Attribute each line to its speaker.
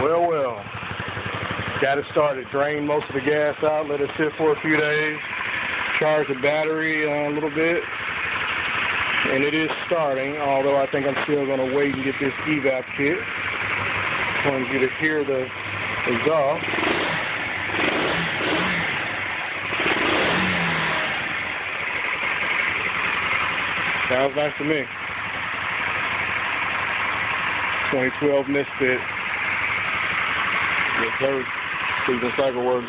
Speaker 1: Well. Got it started. Drained most of the gas out. Let it sit for a few days. Charge the battery a little bit. And it is starting, although I think I'm still going to wait and get this evap kit. I want you to hear the exhaust. Sounds nice to me. 2012 Misfit. Reverse. See the cycle works.